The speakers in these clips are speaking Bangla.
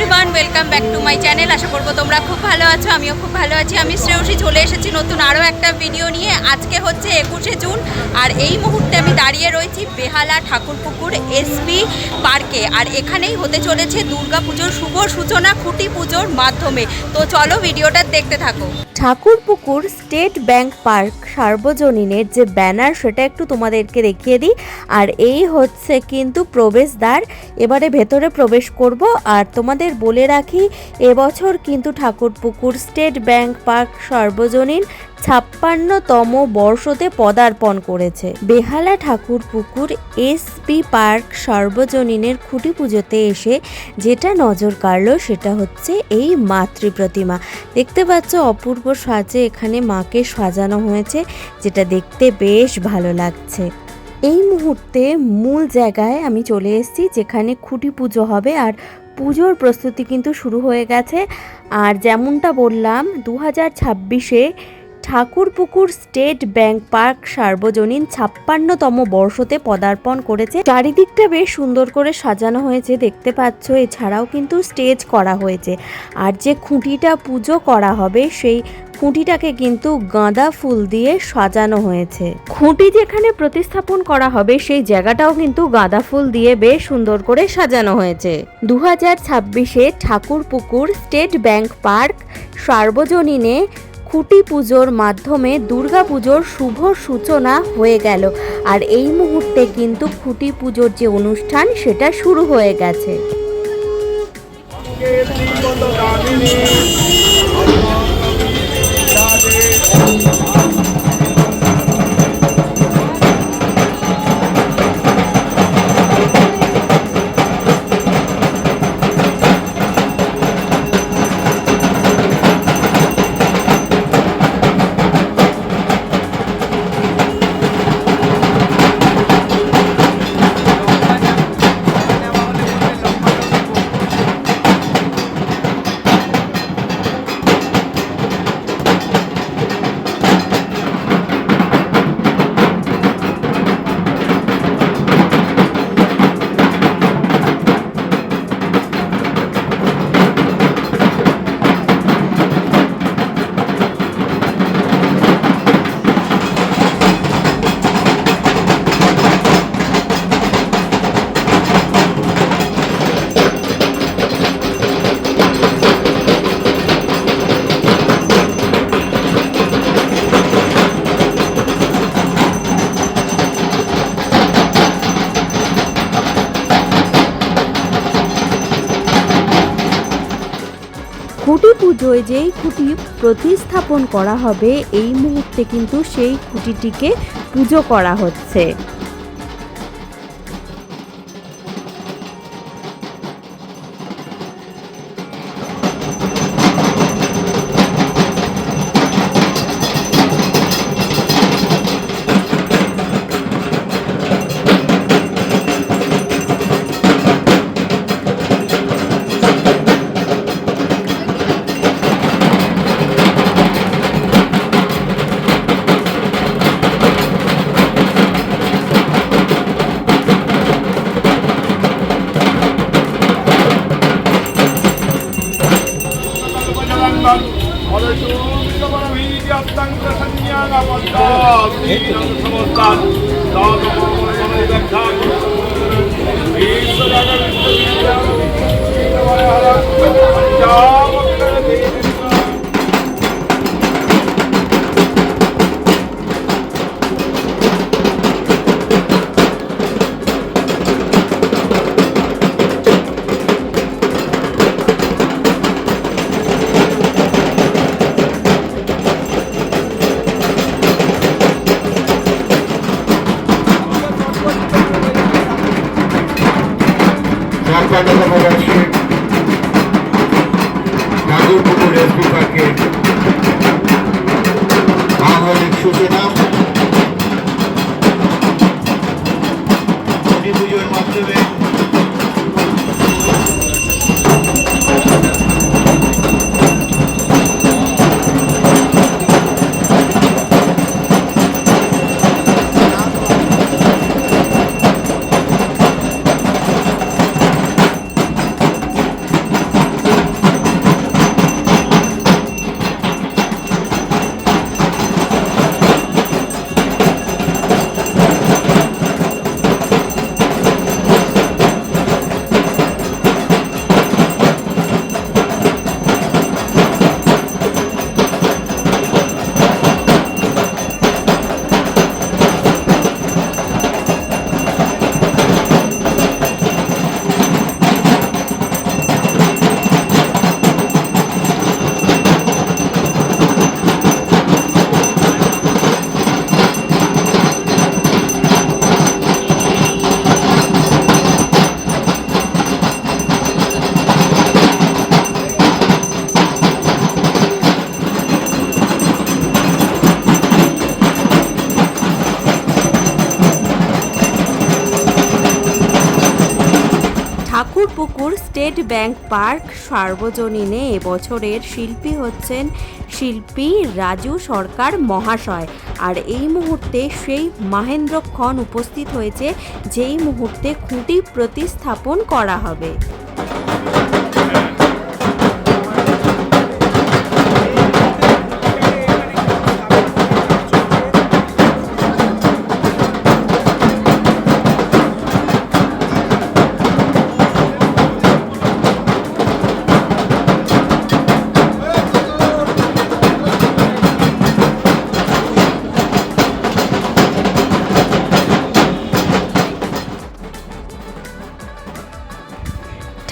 Everyone, welcome back to my channel. আশা করবো তোমরা খুব ভালো আছো, আমিও খুব ভালো আছি। আমি শ্রেয়সী চলে এসেছি নতুন আরও একটা ভিডিও নিয়ে। আজকে হচ্ছে 21শে জুন, আর এই মুহূর্তে আমি দাঁড়িয়ে রয়েছি বেহালা ঠাকুরপুকুর এসপি পার্কে। আর এখানেই হতে চলেছে দুর্গা পুজোর শুভ সূচনা খুঁটি পুজোর মাধ্যমে। তো চলো ভিডিওটা দেখতে থাকো। ঠাকুরপুকুর স্টেট ব্যাংক পার্ক সার্বজনীনের যে ব্যানার সেটা একটু তোমাদেরকে দেখিয়ে দিই। আর এই হচ্ছে কিন্তু প্রবেশদ্বার, এবারে ভেতরে প্রবেশ করব। আর তোমাদের বলে রাখি, এবছর কিন্তু ঠাকুরপুকুর স্টেট ব্যাংক পার্ক সার্বজনীন 56তম বর্ষতে পদার্পণ করেছে। বেহালা ঠাকুরপুকুর এসপি পার্ক সার্বজনীনের খুঁটি পুজোতে এসে যেটা নজর কাড়লো সেটা হচ্ছে এই মাতৃ প্রতিমা। দেখতে পাচ্ছ অপূর্ব সাজে এখানে মাকে সাজানো হয়েছে, যেটা দেখতে বেশ ভালো লাগছে। এই মুহূর্তে মূল জায়গায় আমি চলে এসেছি, যেখানে খুঁটি পুজো হবে। আর পুজোর প্রস্তুতি কিন্তু শুরু হয়ে গেছে। আর যেমনটা বললাম, 2026-এ ঠাকুরপুকুর স্টেট ব্যাংক পার্ক সার্বজনীন 56তম বর্ষতে পদার্পণ করেছে। চারিদিকটা বেশ সুন্দর করে সাজানো হয়েছে, দেখতে পাচ্ছ। এছাড়াও কিন্তু স্টেজ করা হয়েছে। আর যে খুঁটিটা পুজো করা হবে সেই খুঁটিটাকে কিন্তু গাঁদা ফুল দিয়ে সাজানো হয়েছে। খুঁটি যেখানে প্রতিস্থাপন করা হবে সেই জায়গাটাও কিন্তু গাঁদা ফুল দিয়ে বেশ সুন্দর করে সাজানো হয়েছে। 2026-এ ঠাকুরপুকুর স্টেট ব্যাংক পার্ক সার্বজনীনে খুঁটি পুজোর মাধ্যমে দুর্গা পুজোর শুভ সূচনা হয়ে গেল। আর এই মুহূর্তে কিন্তু খুঁটি পুজোর যে অনুষ্ঠান সেটা শুরু হয়ে গেছে। খুঁটি পুজোয় যেই খুঁটি প্রতিস্থাপন করা হবে এই মুহূর্তে কিন্তু সেই খুঁটিটিকে পুজো করা হচ্ছে। ঠাকুরপুকুর এসপি পার্কের মাঙ্গলিক সূচনা খুঁটি পুজোর মাধ্যমে। ঠাকুরপুকুর স্টেট ব্যাংক পার্ক সার্বজনীনে এবছরের শিল্পী হচ্ছেন শিল্পী রাজু সরকার মহাশয়। আর এই মুহূর্তে সেই মহেন্দ্রক্ষণ উপস্থিত হয়েছে, যেই মুহূর্তে খুঁটি প্রতিস্থাপন করা হবে।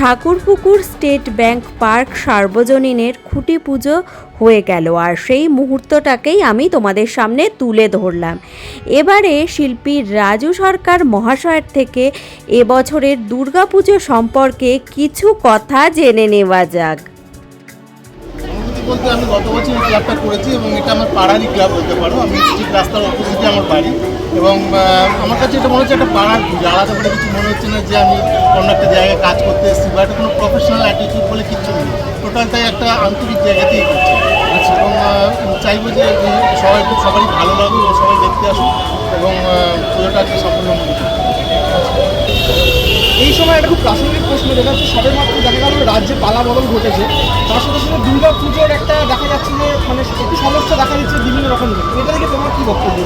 ঠাকুরপুকুর স্টেট ব্যাংক পার্ক সার্বজনীনের খুঁটি পুজো হয়ে গেল, আর সেই মুহূর্তটাকেই আমি তোমাদের সামনে তুলে ধরলাম। এবারে শিল্পী রাজু সরকার মহাশয়ের থেকে এবছরের দুর্গাপুজো সম্পর্কে কিছু কথা জেনে নেওয়া যাক। বলতে আমি গত বছর এই ক্লাবটা করেছি এবং এটা আমার পাড়ারই ক্লাব বলতে পারো। আমি ঠিক রাস্তার অপোজিটে আমার বাড়ি এবং আমার কাছে এটা মনে হচ্ছে একটা পাড়ার পুজো। আলাদা করে কিছু মনে হচ্ছে না যে আমি অন্য একটা জায়গায় কাজ করতে এসেছি বা এটা কোনো প্রফেশনাল অ্যাটিটিউড বলে কিচ্ছু নেই। টোটালটাই একটা আন্তরিক জায়গাতেই করছি এবং চাইবো যে সবারই ভালো লাগুক এবং সবাই দেখতে আসুক এবং পুজোটা একটা সাফল্য মনে করি। এই সময় একটা খুব প্রাসঙ্গিক প্রশ্ন, যেটা হচ্ছে সবে মাত্র দেখা গেল রাজ্যে পালা বদল ঘটেছে, তার সাথে সাথে দুর্গা পুজোর একটা দেখা যাচ্ছে যে মানে একটু সমস্যা দেখা যাচ্ছে বিভিন্ন রকম। এটা থেকে তোমার কী বক্তব্য?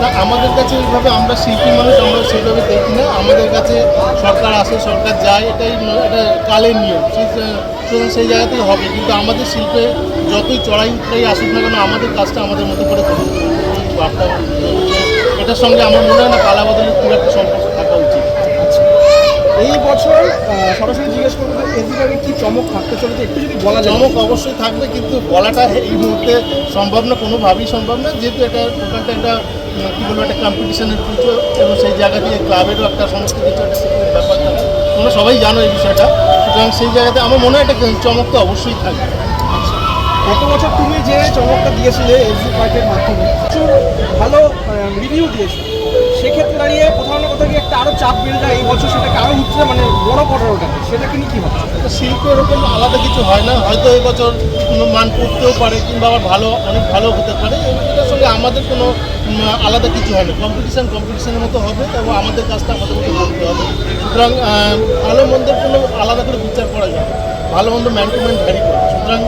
না, আমাদের কাছে এইভাবে আমরা শিল্পী মানুষ, আমরা সেইভাবে দেখি না। আমাদের কাছে সরকার আসে, সরকার যায়, এটা কালের নিয়ম, সেই জায়গা থেকে হবে। কিন্তু আমাদের শিল্পে যতই চড়াই উঠলেই আসুক না কেন, আমাদের কাজটা আমাদের মতো করে করতে হবে। এটার সঙ্গে আমার মনে হয় না পালা বদলের খুব একটা সম্পর্ক থাকা উচিত। এই বছর সরাসরি জিজ্ঞেস করবো এসিভাবে কী চমক থাকতে চলেছে, একটু যদি বলা যায়। চমক অবশ্যই থাকবে, কিন্তু বলাটা এই মুহূর্তে সম্ভব না, কোনোভাবেই সম্ভব না, যেহেতু এটা টোটালটা একটা কী বলবো একটা কম্পিটিশনের পুজো এবং সেই জায়গা থেকে ক্লাবেরও একটা সমস্ত কিছু একটা সিক্রেট ব্যাপার থাকে। তোমরা সবাই জানো এই বিষয়টা, সুতরাং সেই জায়গাতে আমার মনে হয় একটা চমক তো অবশ্যই থাকবে। গত বছর তুমি যে চমকটা দিয়েছিলে এসি পার্কের মাধ্যমে প্রচুর ভালো রিভিউ দিয়েছো, সেক্ষেত্রে দাঁড়িয়ে কোথাও না কোথাও একটা আরও চাপ বেড়ে যায় এই বছর, সেটাকে আরও উঠছে মানে বড় করার ওটাকে, সেটাকে নিয়ে কী হচ্ছে? শিল্প এরকম আলাদা কিছু হয় না, হয়তো এই বছর কোনো মান করতেও পারে কিংবা আবার অনেক ভালো হতে পারে। এটার সঙ্গে আমাদের কোনো আলাদা কিছু হয় না। কম্পিটিশনের মতো হবে এবং আমাদের কাজটা আমাদের মতো করতে হবে। সুতরাং ভালো মন্দের কোনো আলাদা করে বিচার করা যায়, ভালো মন্দ ম্যান টু ম্যান ভ্যারি করে। সুতরাং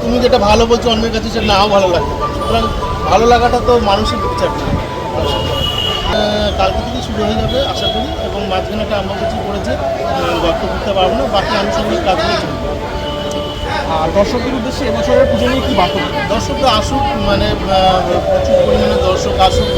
তুমি যেটা ভালো বলছো অন্যের কাছে সেটা নাও ভালো লাগতে পারে। সুতরাং ভালো লাগাটা তো মানুষের বিচার। কালকে থেকে শুরু হয়ে যাবে আশা করি, এবং মাঝখানে একটা আমরা কিছু করেছে গল্প করতে পারবো না, বাকি আনুষঙ্গিক কাজগুলো চলবে। আর দর্শকদের উদ্দেশ্যে এবছরের পুজো নিয়ে কী বার্তা? দর্শকরা আসুক, মানে প্রচুর পরিমাণে দর্শক আসুক।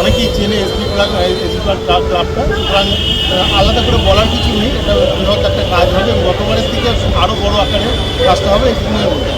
অনেকেই চেনে এসবি ক্লাবটা, সুতরাং আলাদা করে বলার কিছু নেই। এটা বৃহৎ একটা কাজ হবে, গতবারের থেকে আরও বড় আকারে কাজটা হবে, এই নিয়ে বলতে